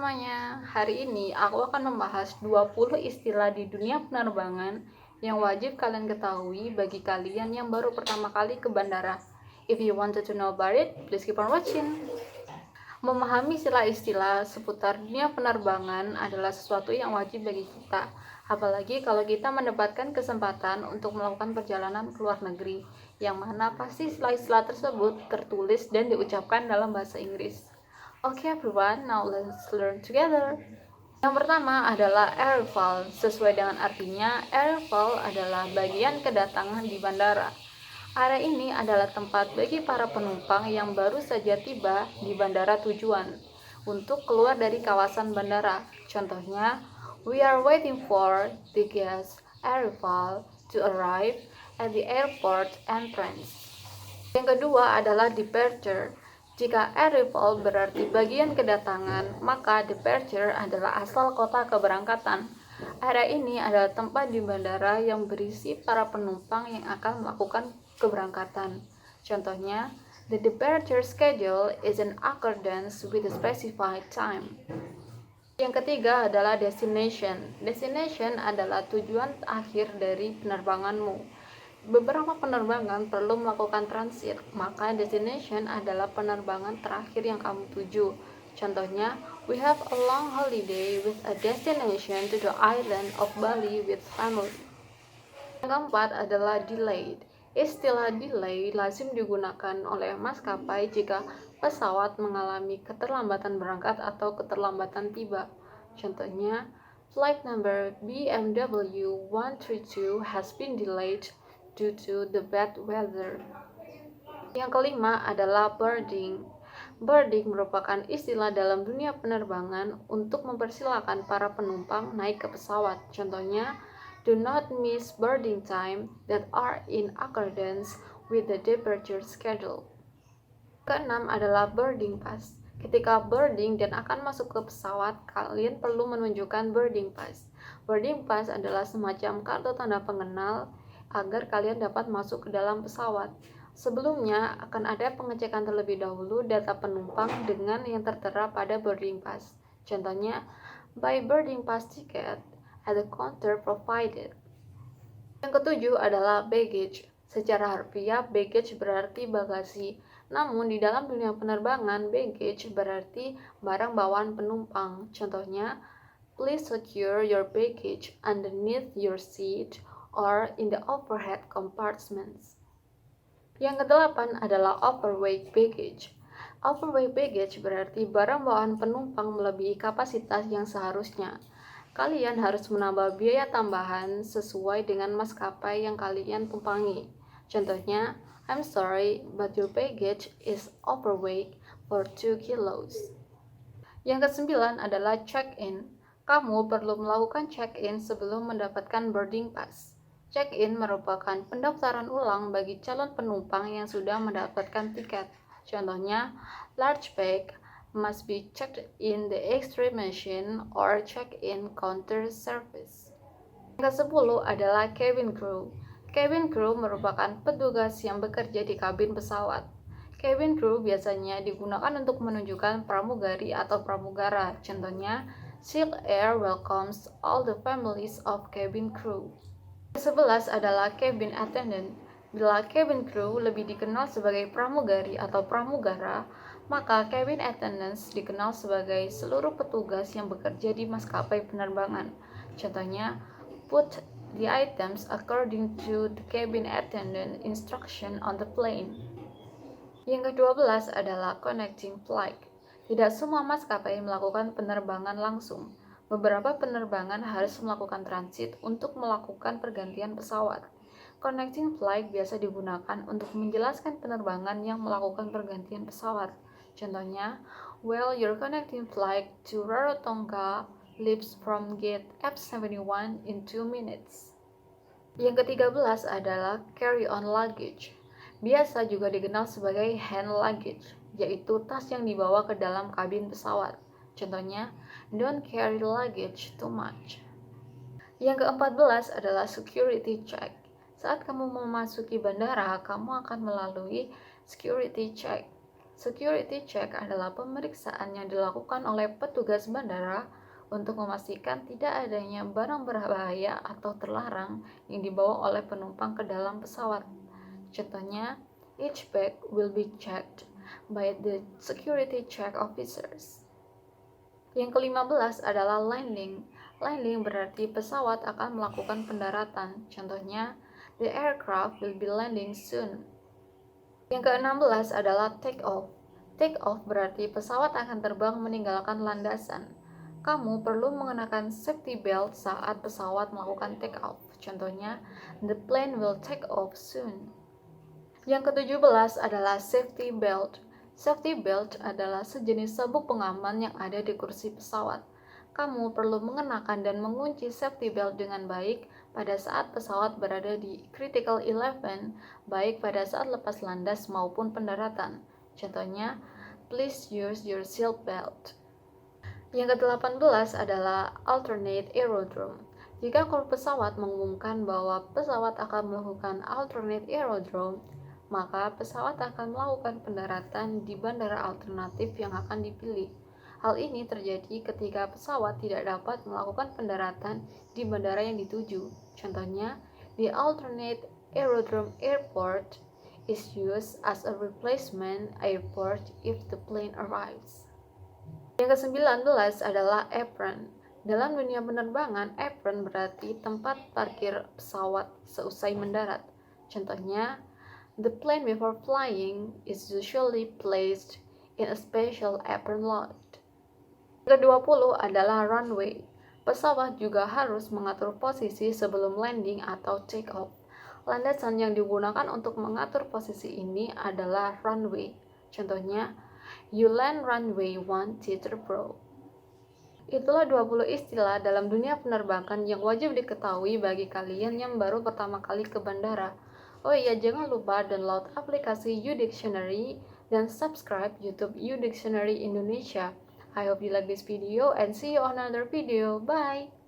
Semuanya, hari ini aku akan membahas 20 istilah di dunia penerbangan yang wajib kalian ketahui bagi kalian yang baru pertama kali ke bandara. If you wanted to know about it, please keep on watching. Memahami istilah-istilah seputar dunia penerbangan adalah sesuatu yang wajib bagi kita, apalagi kalau kita mendapatkan kesempatan untuk melakukan perjalanan ke luar negeri, yang mana pasti istilah-istilah tersebut tertulis dan diucapkan dalam bahasa Inggris. Okay everyone, now let's learn together. Yang pertama adalah arrival. Sesuai dengan artinya, arrival adalah bagian kedatangan di bandara. Area ini adalah tempat bagi para penumpang yang baru saja tiba di bandara tujuan untuk keluar dari kawasan bandara. Contohnya, we are waiting for the guest arrival to arrive at the airport entrance. Yang kedua adalah departure. Jika arrival berarti bagian kedatangan, maka departure adalah asal kota keberangkatan. Area ini adalah tempat di bandara yang berisi para penumpang yang akan melakukan keberangkatan. Contohnya, the departure schedule is in accordance with the specified time. Yang ketiga adalah destination. Destination adalah tujuan akhir dari penerbanganmu. Beberapa penerbangan perlu melakukan transit, maka destination adalah penerbangan terakhir yang kamu tuju. Contohnya, we have a long holiday with a destination to the island of Bali with family. Yang keempat adalah delayed. Istilah delay lazim digunakan oleh maskapai jika pesawat mengalami keterlambatan berangkat atau keterlambatan tiba. Contohnya, flight number BMW 132 has been delayed due to the bad weather. Yang kelima adalah boarding. Boarding merupakan istilah dalam dunia penerbangan untuk mempersilahkan para penumpang naik ke pesawat. Contohnya, do not miss boarding time that are in accordance with the departure schedule. Keenam adalah boarding pass. Ketika boarding dan akan masuk ke pesawat, kalian perlu menunjukkan boarding pass. Boarding pass adalah semacam kartu tanda pengenal agar kalian dapat masuk ke dalam pesawat. Sebelumnya, akan ada pengecekan terlebih dahulu data penumpang dengan yang tertera pada boarding pass. Contohnya, buy boarding pass ticket at the counter provided. Yang ketujuh adalah baggage. Secara harfiah, baggage berarti bagasi. Namun, di dalam dunia penerbangan, baggage berarti barang bawaan penumpang. Contohnya, please secure your baggage underneath your seat or in the overhead compartments. Yang kedelapan adalah overweight baggage. Overweight baggage berarti barang bawaan penumpang melebihi kapasitas yang seharusnya. Kalian harus menambah biaya tambahan sesuai dengan maskapai yang kalian tumpangi. Contohnya, I'm sorry, but your baggage is overweight for 2 kilos. Yang kesembilan adalah check-in. Kamu perlu melakukan check-in sebelum mendapatkan boarding pass. Check-in merupakan pendaftaran ulang bagi calon penumpang yang sudah mendapatkan tiket. Contohnya, large bag must be checked in the X-ray machine or check-in counter service. Yang ke-10 adalah cabin crew. Cabin crew merupakan petugas yang bekerja di kabin pesawat. Cabin crew biasanya digunakan untuk menunjukkan pramugari atau pramugara. Contohnya, Silk Air welcomes all the families of cabin crew. Ke-11 adalah cabin attendant. Bila cabin crew lebih dikenal sebagai pramugari atau pramugara, maka cabin attendants dikenal sebagai seluruh petugas yang bekerja di maskapai penerbangan. Contohnya, put the items according to the cabin attendant instruction on the plane. Yang ke-12 adalah connecting flight. Tidak semua maskapai melakukan penerbangan langsung. Beberapa penerbangan harus melakukan transit untuk melakukan pergantian pesawat. Connecting flight biasa digunakan untuk menjelaskan penerbangan yang melakukan pergantian pesawat. Contohnya, well, your connecting flight to Rarotonga leaves from gate F71 in 2 minutes. Yang ke-13 adalah carry-on luggage. Biasa juga dikenal sebagai hand luggage, yaitu tas yang dibawa ke dalam kabin pesawat. Contohnya, don't carry luggage too much. Yang ke-14 adalah security check. Saat kamu memasuki bandara, kamu akan melalui security check. Security check adalah pemeriksaan yang dilakukan oleh petugas bandara untuk memastikan tidak adanya barang berbahaya atau terlarang yang dibawa oleh penumpang ke dalam pesawat. Contohnya, each bag will be checked by the security check officers. Yang ke-15 adalah landing. Landing berarti pesawat akan melakukan pendaratan. Contohnya, the aircraft will be landing soon. Yang ke-16 adalah take off. Take off berarti pesawat akan terbang meninggalkan landasan. Kamu perlu mengenakan safety belt saat pesawat melakukan take off. Contohnya, the plane will take off soon. Yang ke-17 adalah safety belt. Safety belt adalah sejenis sabuk pengaman yang ada di kursi pesawat. Kamu perlu mengenakan dan mengunci safety belt dengan baik pada saat pesawat berada di critical 11, baik pada saat lepas landas maupun pendaratan. Contohnya, please use your seat belt. Yang ke-18 adalah alternate aerodrome. Jika kru pesawat mengumumkan bahwa pesawat akan melakukan alternate aerodrome, maka pesawat akan melakukan pendaratan di bandara alternatif yang akan dipilih. Hal ini terjadi ketika pesawat tidak dapat melakukan pendaratan di bandara yang dituju. Contohnya, the alternate aerodrome airport is used as a replacement airport if the plane arrives. Yang ke-19 adalah apron. Dalam dunia penerbangan, apron berarti tempat parkir pesawat seusai mendarat. Contohnya, the plane before flying is usually placed in a special apron lot. Ke-20 adalah runway. Pesawat juga harus mengatur posisi sebelum landing atau take off. Landasan yang digunakan untuk mengatur posisi ini adalah runway. Contohnya, you land runway 1 Theater Pro. Itulah 20 istilah dalam dunia penerbangan yang wajib diketahui bagi kalian yang baru pertama kali ke bandara. Oh iya, jangan lupa download aplikasi U-Dictionary dan subscribe YouTube U-Dictionary Indonesia. I hope you like this video and see you on another video. Bye!